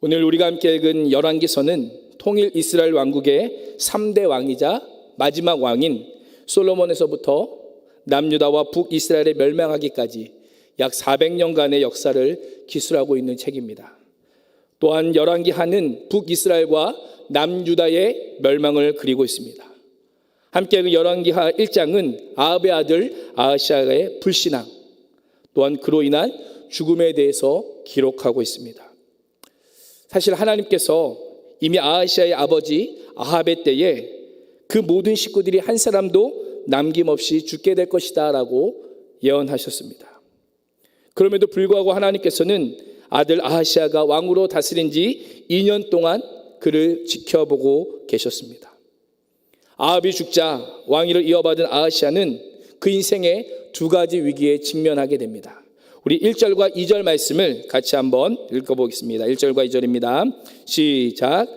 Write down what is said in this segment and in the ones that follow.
오늘 우리가 함께 읽은 열왕기서는 통일 이스라엘 왕국의 3대 왕이자 마지막 왕인 솔로몬에서부터 남유다와 북이스라엘의 멸망하기까지 약 400년간의 역사를 기술하고 있는 책입니다. 또한 열왕기하는 북이스라엘과 남유다의 멸망을 그리고 있습니다. 함께 읽은 열왕기하 1장은 아합의 아들 아하시아의 불신앙, 또한 그로 인한 죽음에 대해서 기록하고 있습니다. 사실 하나님께서 이미 아하시아의 아버지 아합의 때에 그 모든 식구들이 한 사람도 남김없이 죽게 될 것이다 라고 예언하셨습니다. 그럼에도 불구하고 하나님께서는 아들 아하시아가 왕으로 다스린 지 2년 동안 그를 지켜보고 계셨습니다. 아합이 죽자 왕위를 이어받은 아하시아는 그 인생의 두 가지 위기에 직면하게 됩니다. 우리 1절과 2절 말씀을 같이 한번 읽어보겠습니다. 1절과 2절입니다. 시작.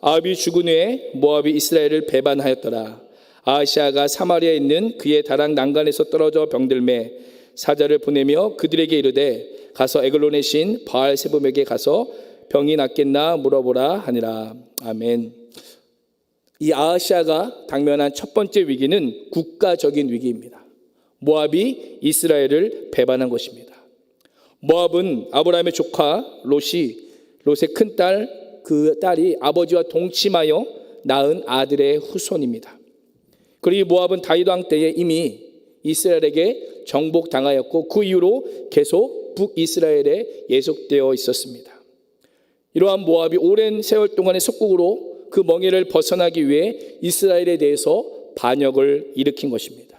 아합이 죽은 후에 모압이 이스라엘을 배반하였더라. 아하시아가 사마리아에 있는 그의 다락 난간에서 떨어져 병들매 사자를 보내며 그들에게 이르되 가서 에글론의 신 바알세붑에게 가서 병이 낫겠나 물어보라 하니라. 아멘. 이 아하시아가 당면한 첫 번째 위기는 국가적인 위기입니다. 모압이 이스라엘을 배반한 것입니다. 모압은 아브라함의 조카 롯의 큰딸, 그 딸이 아버지와 동침하여 낳은 아들의 후손입니다. 그리고 모압은 다윗 왕 때에 이미 이스라엘에게 정복당하였고 그 이후로 계속 북이스라엘에 예속되어 있었습니다. 이러한 모압이 오랜 세월 동안의 속국으로 그 멍에를 벗어나기 위해 이스라엘에 대해서 반역을 일으킨 것입니다.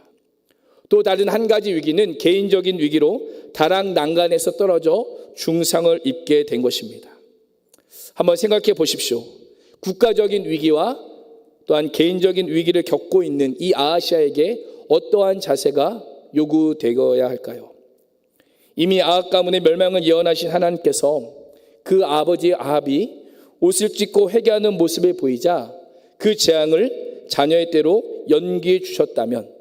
또 다른 한 가지 위기는 개인적인 위기로 다락 난간에서 떨어져 중상을 입게 된 것입니다. 한번 생각해 보십시오. 국가적인 위기와 또한 개인적인 위기를 겪고 있는 이 아하시아에게 어떠한 자세가 요구되어야 할까요? 이미 아합 가문의 멸망을 예언하신 하나님께서 그 아버지 아합이 옷을 찢고 회개하는 모습을 보이자 그 재앙을 자녀의 때로 연기해 주셨다면,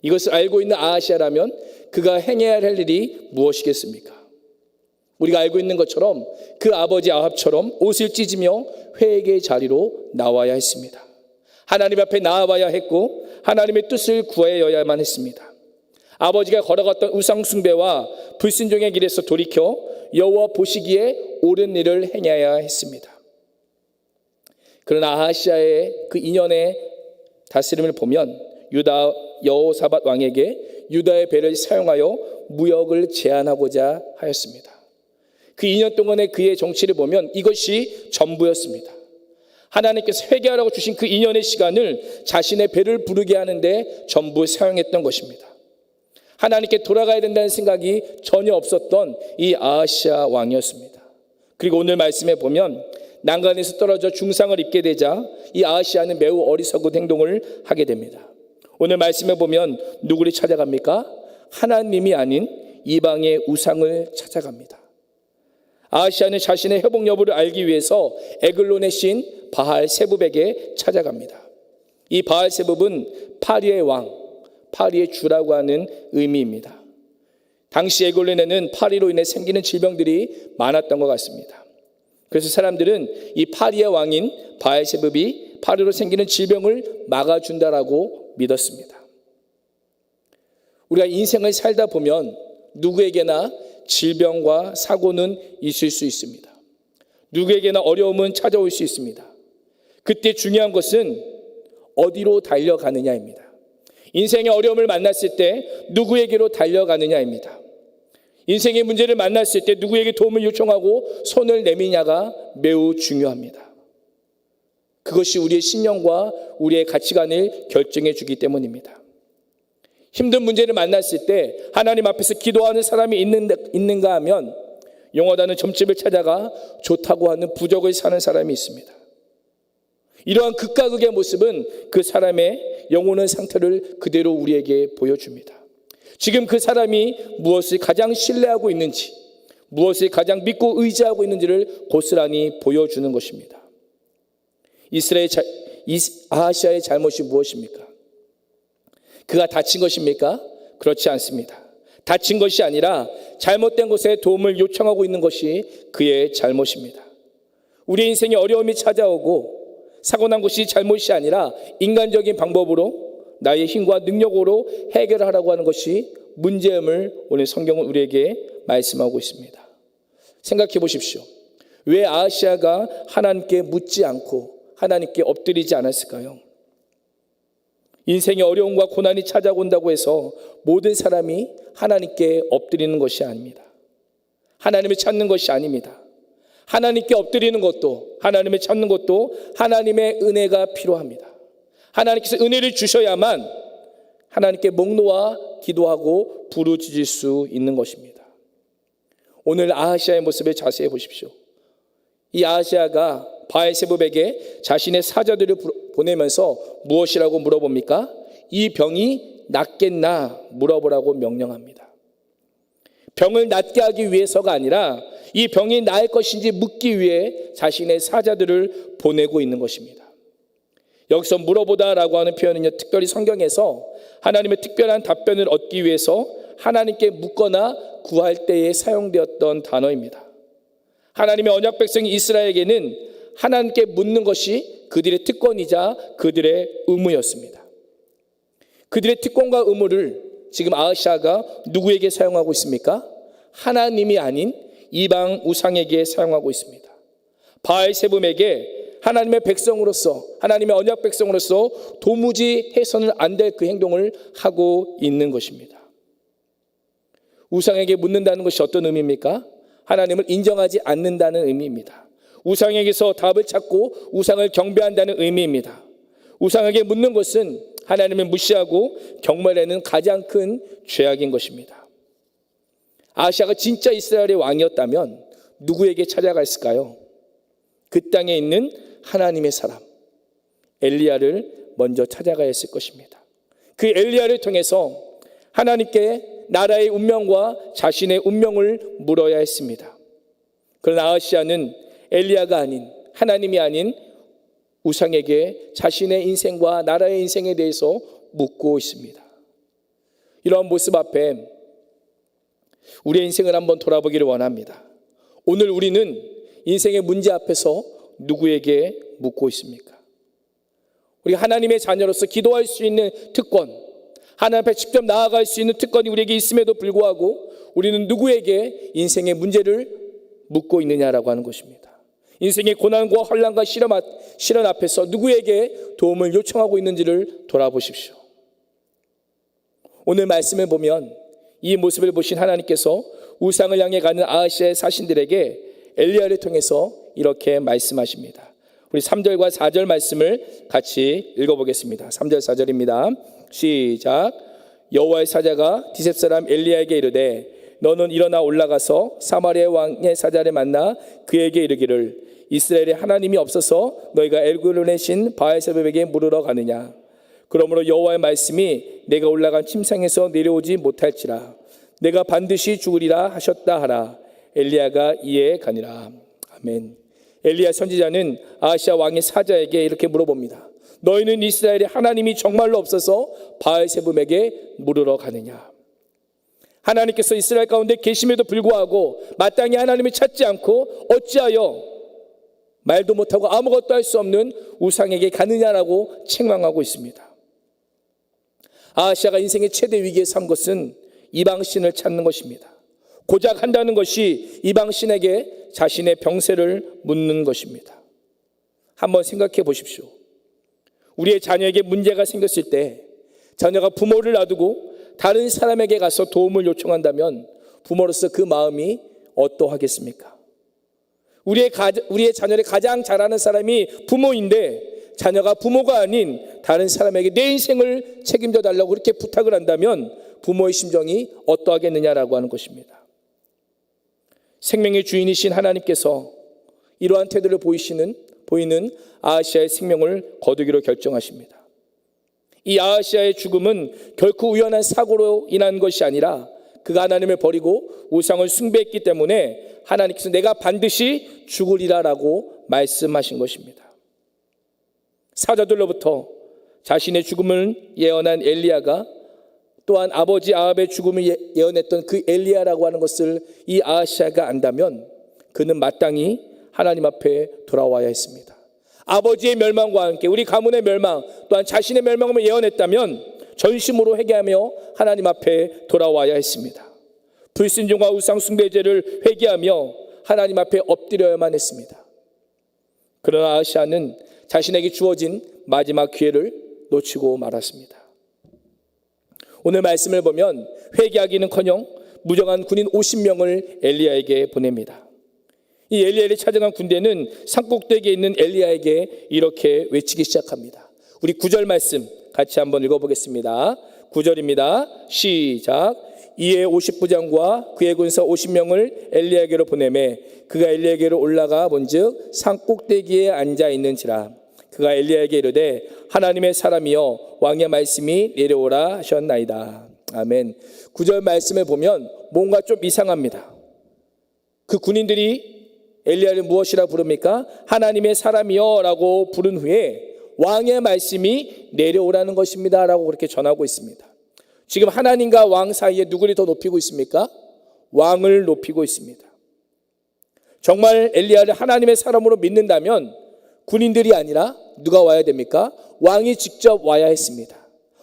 이것을 알고 있는 아하시아라면 그가 행해야 할 일이 무엇이겠습니까? 우리가 알고 있는 것처럼 그 아버지 아합처럼 옷을 찢으며 회개의 자리로 나와야 했습니다. 하나님 앞에 나아와야 했고 하나님의 뜻을 구하여야만 했습니다. 아버지가 걸어갔던 우상 숭배와 불순종의 길에서 돌이켜 여호와 보시기에 옳은 일을 행해야 했습니다. 그러나 아하시아의 그 2년의 다스림을 보면 유다 여호사밧 왕에게 유다의 배를 사용하여 무역을 제한하고자 하였습니다. 그 2년 동안의 그의 정치를 보면 이것이 전부였습니다. 하나님께서 회개하라고 주신 그 2년의 시간을 자신의 배를 부르게 하는데 전부 사용했던 것입니다. 하나님께 돌아가야 된다는 생각이 전혀 없었던 이 아하시아 왕이었습니다. 그리고 오늘 말씀에 보면 난간에서 떨어져 중상을 입게 되자 이 아하시아는 매우 어리석은 행동을 하게 됩니다. 오늘 말씀에 보면 누구를 찾아갑니까? 하나님이 아닌 이방의 우상을 찾아갑니다. 아하시아는 자신의 회복 여부를 알기 위해서 에글론의 신 바알세붑에게 찾아갑니다. 이 바알세붑은 파리의 왕, 파리의 주라고 하는 의미입니다. 당시 에글론에는 파리로 인해 생기는 질병들이 많았던 것 같습니다. 그래서 사람들은 이 파리의 왕인 바알세붑이 파리로 생기는 질병을 막아준다라고 믿었습니다. 우리가 인생을 살다 보면 누구에게나 질병과 사고는 있을 수 있습니다. 누구에게나 어려움은 찾아올 수 있습니다. 그때 중요한 것은 어디로 달려가느냐입니다. 인생의 어려움을 만났을 때 누구에게로 달려가느냐입니다. 인생의 문제를 만났을 때 누구에게 도움을 요청하고 손을 내미냐가 매우 중요합니다. 그것이 우리의 신념과 우리의 가치관을 결정해 주기 때문입니다. 힘든 문제를 만났을 때 하나님 앞에서 기도하는 사람이 있는가 하면 용어다는 점집을 찾아가 좋다고 하는 부적을 사는 사람이 있습니다. 이러한 극과 극의 모습은 그 사람의 영혼의 상태를 그대로 우리에게 보여줍니다. 지금 그 사람이 무엇을 가장 신뢰하고 있는지, 무엇을 가장 믿고 의지하고 있는지를 고스란히 보여주는 것입니다. 아하시아의 잘못이 무엇입니까? 그가 다친 것입니까? 그렇지 않습니다. 다친 것이 아니라 잘못된 것에 도움을 요청하고 있는 것이 그의 잘못입니다. 우리 인생에 어려움이 찾아오고 사고난 것이 잘못이 아니라 인간적인 방법으로 나의 힘과 능력으로 해결하라고 하는 것이 문제임을 오늘 성경은 우리에게 말씀하고 있습니다. 생각해 보십시오. 왜 아하시아가 하나님께 묻지 않고 하나님께 엎드리지 않았을까요? 인생의 어려움과 고난이 찾아온다고 해서 모든 사람이 하나님께 엎드리는 것이 아닙니다. 하나님을 찾는 것이 아닙니다. 하나님께 엎드리는 것도, 하나님을 찾는 것도 하나님의 은혜가 필요합니다. 하나님께서 은혜를 주셔야만 하나님께 목 놓아 기도하고 부르짖을 수 있는 것입니다. 오늘 아하시아의 모습을 자세히 보십시오. 이 아하시아가 바알세불에게 자신의 사자들을 보내면서 무엇이라고 물어봅니까? 이 병이 낫겠나 물어보라고 명령합니다. 병을 낫게 하기 위해서가 아니라 이 병이 나을 것인지 묻기 위해 자신의 사자들을 보내고 있는 것입니다. 여기서 물어보다라고 하는 표현은요, 특별히 성경에서 하나님의 특별한 답변을 얻기 위해서 하나님께 묻거나 구할 때에 사용되었던 단어입니다. 하나님의 언약 백성 이스라엘에게는 하나님께 묻는 것이 그들의 특권이자 그들의 의무였습니다. 그들의 특권과 의무를 지금 아하시아가 누구에게 사용하고 있습니까? 하나님이 아닌 이방 우상에게 사용하고 있습니다. 바알세불에게 하나님의 백성으로서, 하나님의 언약 백성으로서 도무지 해서는 안 될 그 행동을 하고 있는 것입니다. 우상에게 묻는다는 것이 어떤 의미입니까? 하나님을 인정하지 않는다는 의미입니다. 우상에게서 답을 찾고 우상을 경배한다는 의미입니다. 우상에게 묻는 것은 하나님을 무시하고 경멸하는 가장 큰 죄악인 것입니다. 아하시아가 진짜 이스라엘의 왕이었다면 누구에게 찾아갔을까요? 그 땅에 있는 하나님의 사람 엘리야를 먼저 찾아가야 했을 것입니다. 그 엘리야를 통해서 하나님께 나라의 운명과 자신의 운명을 물어야 했습니다. 그러나 아하시아는 엘리야가 아닌, 하나님이 아닌 우상에게 자신의 인생과 나라의 인생에 대해서 묻고 있습니다. 이러한 모습 앞에 우리의 인생을 한번 돌아보기를 원합니다. 오늘 우리는 인생의 문제 앞에서 누구에게 묻고 있습니까? 우리 하나님의 자녀로서 기도할 수 있는 특권, 하나님 앞에 직접 나아갈 수 있는 특권이 우리에게 있음에도 불구하고 우리는 누구에게 인생의 문제를 묻고 있느냐라고 하는 것입니다. 인생의 고난과 환난과 시련 앞에서 누구에게 도움을 요청하고 있는지를 돌아보십시오. 오늘 말씀을 보면 이 모습을 보신 하나님께서 우상을 향해 가는 아하시아의 사신들에게 엘리야를 통해서 이렇게 말씀하십니다. 우리 3절과 4절 말씀을 같이 읽어보겠습니다. 3절 4절입니다. 시작. 여호와의 사자가 디셉 사람 엘리야에게 이르되 너는 일어나 올라가서 사마리아 왕의 사자를 만나 그에게 이르기를 이스라엘에 하나님이 없어서 너희가 엘굴론의 신 바알세불에게 물으러 가느냐. 그러므로 여호와의 말씀이 내가 올라간 침상에서 내려오지 못할지라 내가 반드시 죽으리라 하셨다 하라. 엘리야가 이에 가니라. 아멘. 엘리야 선지자는 아하시아 왕의 사자에게 이렇게 물어봅니다. 너희는 이스라엘에 하나님이 정말로 없어서 바알세불에게 물으러 가느냐. 하나님께서 이스라엘 가운데 계심에도 불구하고 마땅히 하나님을 찾지 않고 어찌하여 말도 못하고 아무것도 할 수 없는 우상에게 가느냐라고 책망하고 있습니다. 아하시아가 인생의 최대 위기에 선 것은 이방신을 찾는 것입니다. 고작 한다는 것이 이방신에게 자신의 병세를 묻는 것입니다. 한번 생각해 보십시오. 우리의 자녀에게 문제가 생겼을 때 자녀가 부모를 놔두고 다른 사람에게 가서 도움을 요청한다면 부모로서 그 마음이 어떠하겠습니까? 우리의 자녀를 가장 잘 아는 사람이 부모인데 자녀가 부모가 아닌 다른 사람에게 내 인생을 책임져 달라고 그렇게 부탁을 한다면 부모의 심정이 어떠하겠느냐라고 하는 것입니다. 생명의 주인이신 하나님께서 이러한 태도를 보이는 아하시아의 생명을 거두기로 결정하십니다. 이 아하시아의 죽음은 결코 우연한 사고로 인한 것이 아니라 그가 하나님을 버리고 우상을 숭배했기 때문에 하나님께서 내가 반드시 죽으리라라고 말씀하신 것입니다. 사자들로부터 자신의 죽음을 예언한 엘리야가 또한 아버지 아합의 죽음을 예언했던 그 엘리야라고 하는 것을 이 아하시아가 안다면 그는 마땅히 하나님 앞에 돌아와야 했습니다. 아버지의 멸망과 함께 우리 가문의 멸망, 또한 자신의 멸망을 예언했다면 전심으로 회개하며 하나님 앞에 돌아와야 했습니다. 불순종과 우상 숭배죄를 회개하며 하나님 앞에 엎드려야만 했습니다. 그러나 아하시아는 자신에게 주어진 마지막 기회를 놓치고 말았습니다. 오늘 말씀을 보면 회개하기는커녕 무정한 군인 50명을 엘리야에게 보냅니다. 이 엘리야를 찾아간 군대는 산꼭대기에 있는 엘리야에게 이렇게 외치기 시작합니다. 우리 9절 말씀 같이 한번 읽어보겠습니다. 9절입니다. 시작. 이에 50부장과 그의 군사 50명을 엘리야에게로 보내매 그가 엘리야에게로 올라가 본즉 산꼭대기에 앉아 있는지라. 그가 엘리야에게 이르되 하나님의 사람이여 왕의 말씀이 내려오라 하셨나이다. 아멘. 9절 말씀을 보면 뭔가 좀 이상합니다. 그 군인들이 엘리야를 무엇이라 부릅니까? 하나님의 사람이여 라고 부른 후에 왕의 말씀이 내려오라는 것입니다 라고 그렇게 전하고 있습니다. 지금 하나님과 왕 사이에 누구를 더 높이고 있습니까? 왕을 높이고 있습니다. 정말 엘리야를 하나님의 사람으로 믿는다면 군인들이 아니라 누가 와야 됩니까? 왕이 직접 와야 했습니다.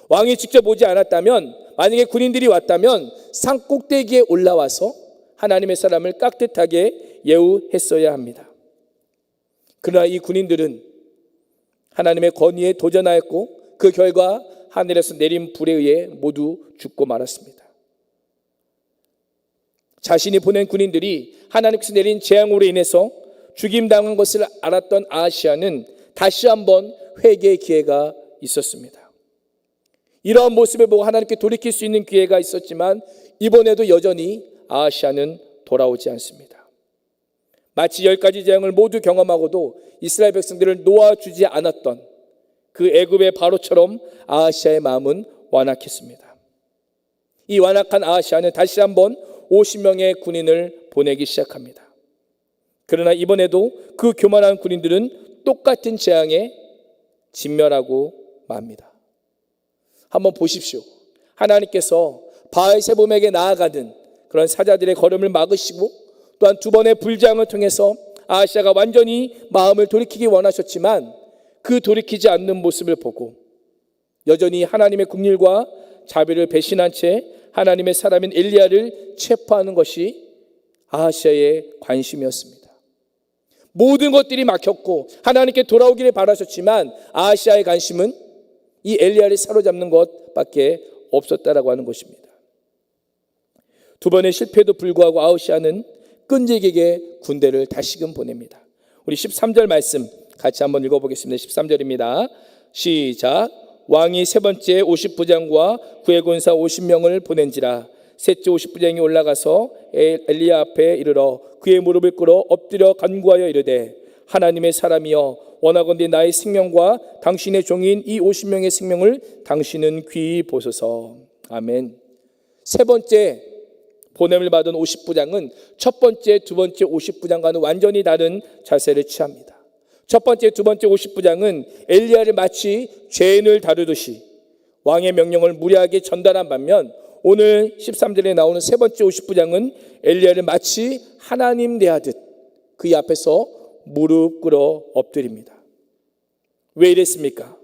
왕이 직접 오지 않았다면, 만약에 군인들이 왔다면 산꼭대기에 올라와서 하나님의 사람을 깍듯하게 예우했어야 합니다. 그러나 이 군인들은 하나님의 권위에 도전하였고 그 결과 하늘에서 내린 불에 의해 모두 죽고 말았습니다. 자신이 보낸 군인들이 하나님께서 내린 재앙으로 인해서 죽임당한 것을 알았던 아하시아는 다시 한번 회개의 기회가 있었습니다. 이러한 모습을 보고 하나님께 돌이킬 수 있는 기회가 있었지만 이번에도 여전히 아하시아는 돌아오지 않습니다. 마치 10가지 재앙을 모두 경험하고도 이스라엘 백성들을 놓아주지 않았던 그 애굽의 바로처럼 아하시아의 마음은 완악했습니다. 이 완악한 아하시아는 다시 한번 50명의 군인을 보내기 시작합니다. 그러나 이번에도 그 교만한 군인들은 똑같은 재앙에 진멸하고 맙니다. 한번 보십시오. 하나님께서 바알세봄에게 나아가는 그런 사자들의 걸음을 막으시고 또한 두 번의 불장을 통해서 아하시아가 완전히 마음을 돌이키기 원하셨지만 그 돌이키지 않는 모습을 보고 여전히 하나님의 긍휼과 자비를 배신한 채 하나님의 사람인 엘리야를 체포하는 것이 아하시아의 관심이었습니다. 모든 것들이 막혔고 하나님께 돌아오기를 바라셨지만 아하시아의 관심은 이 엘리야를 사로잡는 것밖에 없었다라고 하는 것입니다. 두 번의 실패에도 불구하고 아하시아는 끈질기게 군대를 다시금 보냅니다. 우리 13절 말씀 같이 한번 읽어보겠습니다. 13절입니다. 시작. 왕이 세 번째 50부장과 그의 군사 50명을 보낸지라. 셋째 50부장이 올라가서 엘리야 앞에 이르러 그의 무릎을 꿇어 엎드려 간구하여 이르되 하나님의 사람이여 원하건대 나의 생명과 당신의 종인 이 50명의 생명을 당신은 귀히 보소서. 아멘. 세 번째 보냄을 받은 50부장은 첫 번째, 두 번째 50부장과는 완전히 다른 자세를 취합니다. 첫 번째, 두 번째 50부장은 엘리야를 마치 죄인을 다루듯이 왕의 명령을 무리하게 전달한 반면 오늘 13절에 나오는 세 번째 50부장은 엘리야를 마치 하나님 대하듯 그의 앞에서 무릎 꿇어 엎드립니다. 왜 이랬습니까?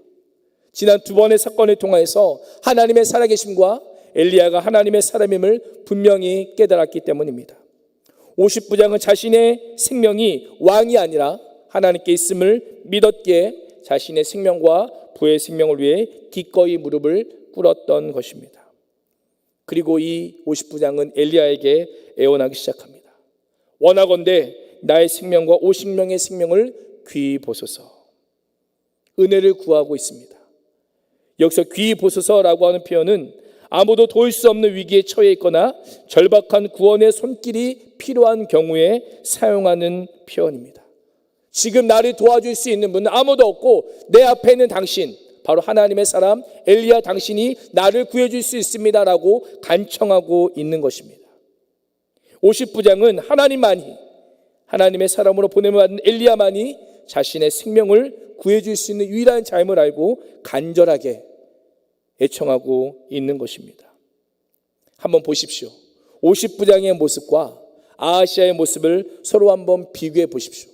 지난 두 번의 사건을 통해서 하나님의 살아계심과 엘리야가 하나님의 사람임을 분명히 깨달았기 때문입니다. 50부장은 자신의 생명이 왕이 아니라 하나님께 있음을 믿었기에 자신의 생명과 부의 생명을 위해 기꺼이 무릎을 꿇었던 것입니다. 그리고 이 50부장은 엘리야에게 애원하기 시작합니다. 원하건대 나의 생명과 50명의 생명을 귀히 보소서. 은혜를 구하고 있습니다. 여기서 귀히 보소서라고 하는 표현은 아무도 도울 수 없는 위기에 처해 있거나 절박한 구원의 손길이 필요한 경우에 사용하는 표현입니다. 지금 나를 도와줄 수 있는 분은 아무도 없고 내 앞에 있는 당신, 바로 하나님의 사람 엘리야 당신이 나를 구해줄 수 있습니다라고 간청하고 있는 것입니다. 50부장은 하나님만이, 하나님의 사람으로 보냄을 받은 엘리야만이 자신의 생명을 구해줄 수 있는 유일한 자임을 알고 간절하게 애청하고 있는 것입니다. 한번 보십시오. 50부장의 모습과 아하시아의 모습을 서로 한번 비교해 보십시오.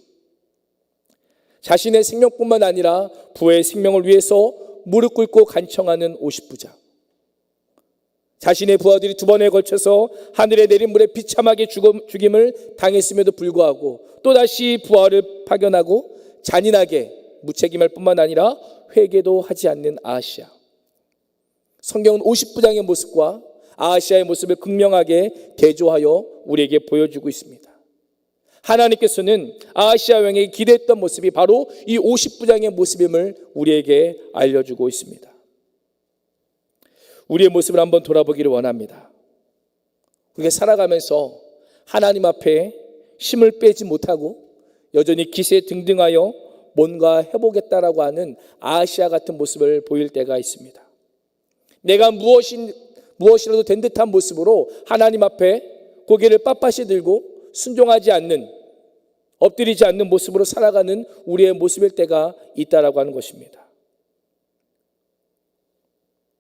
자신의 생명뿐만 아니라 부의 생명을 위해서 무릎 꿇고 간청하는 50부장. 자신의 부하들이 두 번에 걸쳐서 하늘에 내린 물에 비참하게 죽임을 당했음에도 불구하고 또다시 부하를 파견하고 잔인하게 무책임할 뿐만 아니라 회개도 하지 않는 아하시아. 성경은 50부장의 모습과 아하시아의 모습을 극명하게 대조하여 우리에게 보여주고 있습니다. 하나님께서는 아하시아 왕에게 기대했던 모습이 바로 이 50부장의 모습임을 우리에게 알려주고 있습니다. 우리의 모습을 한번 돌아보기를 원합니다. 우리가 살아가면서 하나님 앞에 힘을 빼지 못하고 여전히 기세등등하여 뭔가 해보겠다라고 하는 아하시아 같은 모습을 보일 때가 있습니다. 내가 무엇이라도 된 듯한 모습으로 하나님 앞에 고개를 빳빳이 들고 순종하지 않는, 엎드리지 않는 모습으로 살아가는 우리의 모습일 때가 있다라고 하는 것입니다.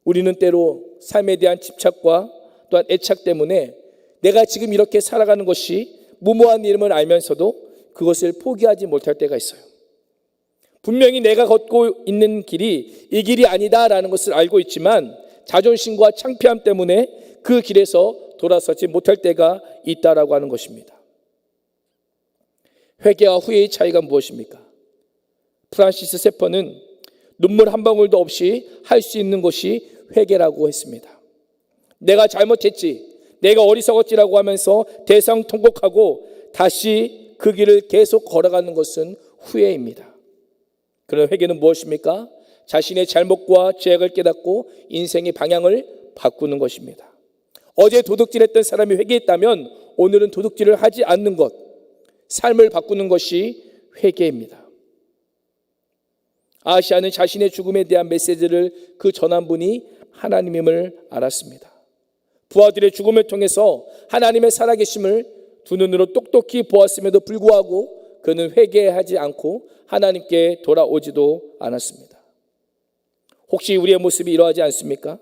우리는 때로 삶에 대한 집착과 또한 애착 때문에 내가 지금 이렇게 살아가는 것이 무모한 일임을 알면서도 그것을 포기하지 못할 때가 있어요. 분명히 내가 걷고 있는 길이 이 길이 아니다라는 것을 알고 있지만 자존심과 창피함 때문에 그 길에서 돌아서지 못할 때가 있다라고 하는 것입니다. 회개와 후회의 차이가 무엇입니까? 프란시스 세퍼는 눈물 한 방울도 없이 할 수 있는 것이 회개라고 했습니다. 내가 잘못했지, 내가 어리석었지라고 하면서 대성통곡하고 다시 그 길을 계속 걸어가는 것은 후회입니다. 그런 회개는 무엇입니까? 자신의 잘못과 죄악을 깨닫고 인생의 방향을 바꾸는 것입니다. 어제 도둑질했던 사람이 회개했다면 오늘은 도둑질을 하지 않는 것, 삶을 바꾸는 것이 회개입니다. 아하시아는 자신의 죽음에 대한 메시지를 그 전한 분이 하나님임을 알았습니다. 부하들의 죽음을 통해서 하나님의 살아계심을 두 눈으로 똑똑히 보았음에도 불구하고 그는 회개하지 않고 하나님께 돌아오지도 않았습니다. 혹시 우리의 모습이 이러하지 않습니까?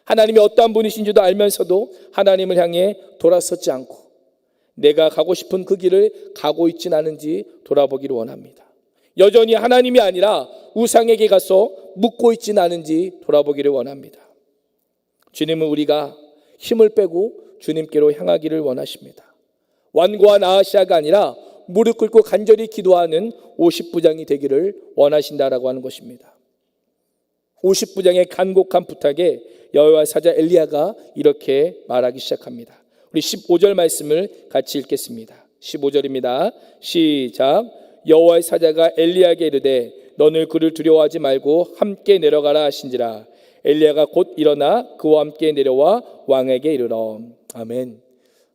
하나님이 어떠한 분이신지도 알면서도 하나님을 향해 돌아서지 않고 내가 가고 싶은 그 길을 가고 있진 않은지 돌아보기를 원합니다. 여전히 하나님이 아니라 우상에게 가서 묻고 있진 않은지 돌아보기를 원합니다. 주님은 우리가 힘을 빼고 주님께로 향하기를 원하십니다. 완고한 아하시아가 아니라 무릎 꿇고 간절히 기도하는 50부장이 되기를 원하신다라고 하는 것입니다. 50부장의 간곡한 부탁에 여호와의 사자 엘리야가 이렇게 말하기 시작합니다. 우리 15절 말씀을 같이 읽겠습니다. 15절입니다. 시작. 여호와의 사자가 엘리야에게 이르되 너는 그를 두려워하지 말고 함께 내려가라 하신지라. 엘리야가 곧 일어나 그와 함께 내려와 왕에게 이르러. 아멘.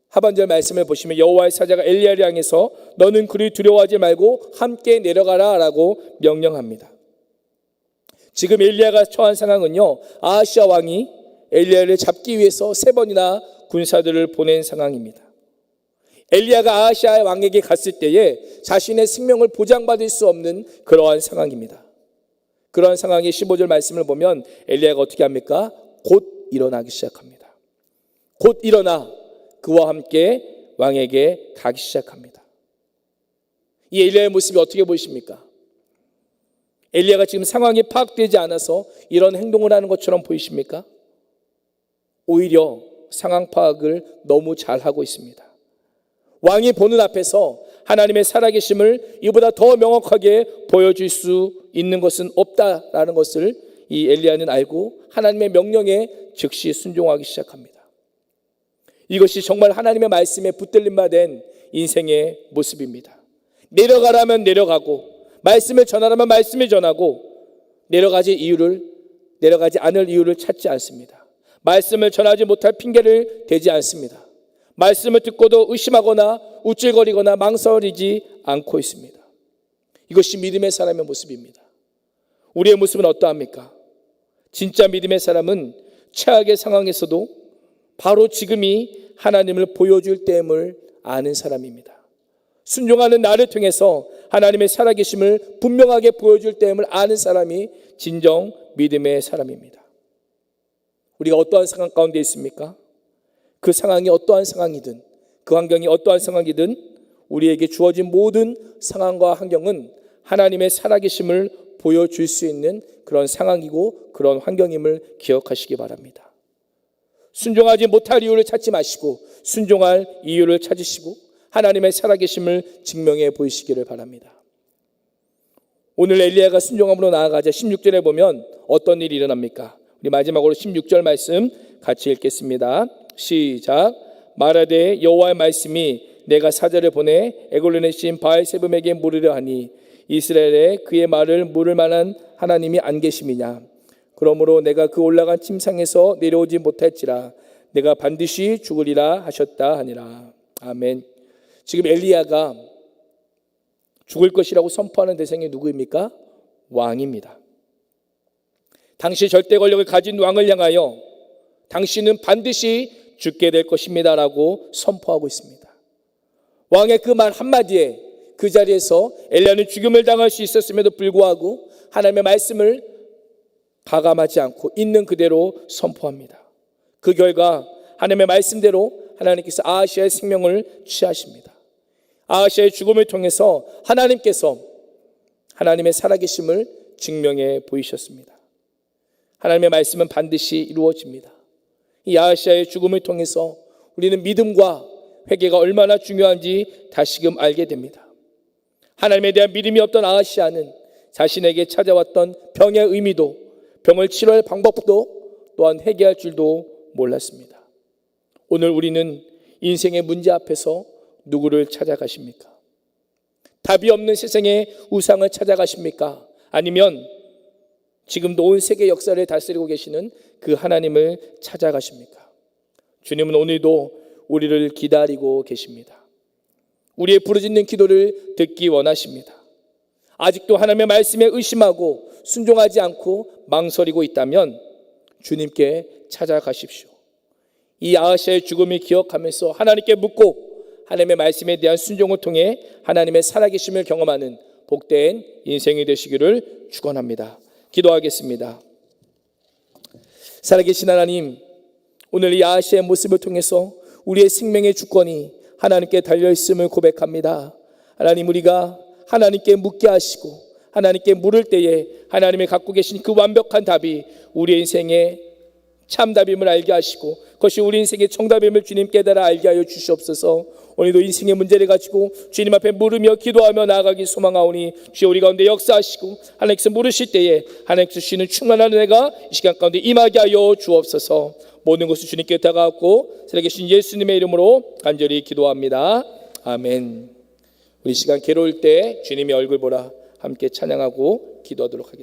하반절 말씀을 보시면 여호와의 사자가 엘리야를 향해서 너는 그를 두려워하지 말고 함께 내려가라 라고 명령합니다. 지금 엘리야가 처한 상황은요, 아하시아 왕이 엘리야를 잡기 위해서 3번이나 군사들을 보낸 상황입니다. 엘리야가 아하시아 왕에게 갔을 때에 자신의 생명을 보장받을 수 없는 그러한 상황입니다. 그러한 상황의 15절 말씀을 보면 엘리야가 어떻게 합니까? 곧 일어나기 시작합니다. 곧 일어나 그와 함께 왕에게 가기 시작합니다. 이 엘리야의 모습이 어떻게 보이십니까? 엘리야가 지금 상황이 파악되지 않아서 이런 행동을 하는 것처럼 보이십니까? 오히려 상황 파악을 너무 잘하고 있습니다. 왕이 보는 앞에서 하나님의 살아계심을 이보다 더 명확하게 보여줄 수 있는 것은 없다라는 것을 이 엘리야는 알고 하나님의 명령에 즉시 순종하기 시작합니다. 이것이 정말 하나님의 말씀에 붙들림 바된 인생의 모습입니다. 내려가라면 내려가고 말씀을 전하라면 말씀을 전하고 내려가지 않을 이유를 찾지 않습니다. 말씀을 전하지 못할 핑계를 대지 않습니다. 말씀을 듣고도 의심하거나 우쭐거리거나 망설이지 않고 있습니다. 이것이 믿음의 사람의 모습입니다. 우리의 모습은 어떠합니까? 진짜 믿음의 사람은 최악의 상황에서도 바로 지금이 하나님을 보여줄 때임을 아는 사람입니다. 순종하는 나를 통해서 하나님의 살아계심을 분명하게 보여줄 때임을 아는 사람이 진정 믿음의 사람입니다. 우리가 어떠한 상황 가운데 있습니까? 그 상황이 어떠한 상황이든 그 환경이 어떠한 상황이든 우리에게 주어진 모든 상황과 환경은 하나님의 살아계심을 보여줄 수 있는 그런 상황이고 그런 환경임을 기억하시기 바랍니다. 순종하지 못할 이유를 찾지 마시고 순종할 이유를 찾으시고 하나님의 살아계심을 증명해 보이시기를 바랍니다. 오늘 엘리야가 순종함으로 나아가자 16절에 보면 어떤 일이 일어납니까? 우리 마지막으로 16절 말씀 같이 읽겠습니다. 시작. 말하되 여호와의 말씀이 내가 사자를 보내 에글론의 신 바알세붑에게 물으려 하니 이스라엘에 그의 말을 물을 만한 하나님이 안 계심이냐? 그러므로 내가 그 올라간 침상에서 내려오지 못할지라 내가 반드시 죽으리라 하셨다 하니라. 아멘. 지금 엘리야가 죽을 것이라고 선포하는 대상이 누구입니까? 왕입니다. 당시 절대 권력을 가진 왕을 향하여 당신은 반드시 죽게 될 것입니다라고 선포하고 있습니다. 왕의 그 말 한마디에 그 자리에서 엘리야는 죽음을 당할 수 있었음에도 불구하고 하나님의 말씀을 가감하지 않고 있는 그대로 선포합니다. 그 결과 하나님의 말씀대로 하나님께서 아하시아의 생명을 취하십니다. 아하시아의 죽음을 통해서 하나님께서 하나님의 살아계심을 증명해 보이셨습니다. 하나님의 말씀은 반드시 이루어집니다. 이 아하시아의 죽음을 통해서 우리는 믿음과 회개가 얼마나 중요한지 다시금 알게 됩니다. 하나님에 대한 믿음이 없던 아하시아는 자신에게 찾아왔던 병의 의미도 병을 치료할 방법도 또한 회개할 줄도 몰랐습니다. 오늘 우리는 인생의 문제 앞에서 누구를 찾아가십니까? 답이 없는 세상의 우상을 찾아가십니까? 아니면 지금도 온 세계 역사를 다스리고 계시는 그 하나님을 찾아가십니까? 주님은 오늘도 우리를 기다리고 계십니다. 우리의 부르짖는 기도를 듣기 원하십니다. 아직도 하나님의 말씀에 의심하고 순종하지 않고 망설이고 있다면 주님께 찾아가십시오. 이 아하시아의 죽음을 기억하면서 하나님께 묻고 하나님의 말씀에 대한 순종을 통해 하나님의 살아계심을 경험하는 복된 인생이 되시기를 축원합니다. 기도하겠습니다. 살아계신 하나님, 오늘 이 아하시아의 모습을 통해서 우리의 생명의 주권이 하나님께 달려있음을 고백합니다. 하나님, 우리가 하나님께 묻게 하시고 하나님께 물을 때에 하나님이 갖고 계신 그 완벽한 답이 우리의 인생의 참답임을 알게 하시고 그것이 우리 인생의 정답임을 주님 깨달아 알게 하여 주시옵소서. 오늘도 인생의 문제를 가지고 주님 앞에 물으며 기도하며 나아가기 소망하오니 주여 우리 가운데 역사하시고 하나님께서 물으실 때에 하나님께서 주시는 충만한 은혜가 이 시간 가운데 임하게 하여 주옵소서. 모든 것을 주님께 다가왔고 살아계신 예수님의 이름으로 간절히 기도합니다. 아멘. 우리 시간 괴로울 때 주님의 얼굴 보라 함께 찬양하고 기도하도록 하겠습니다.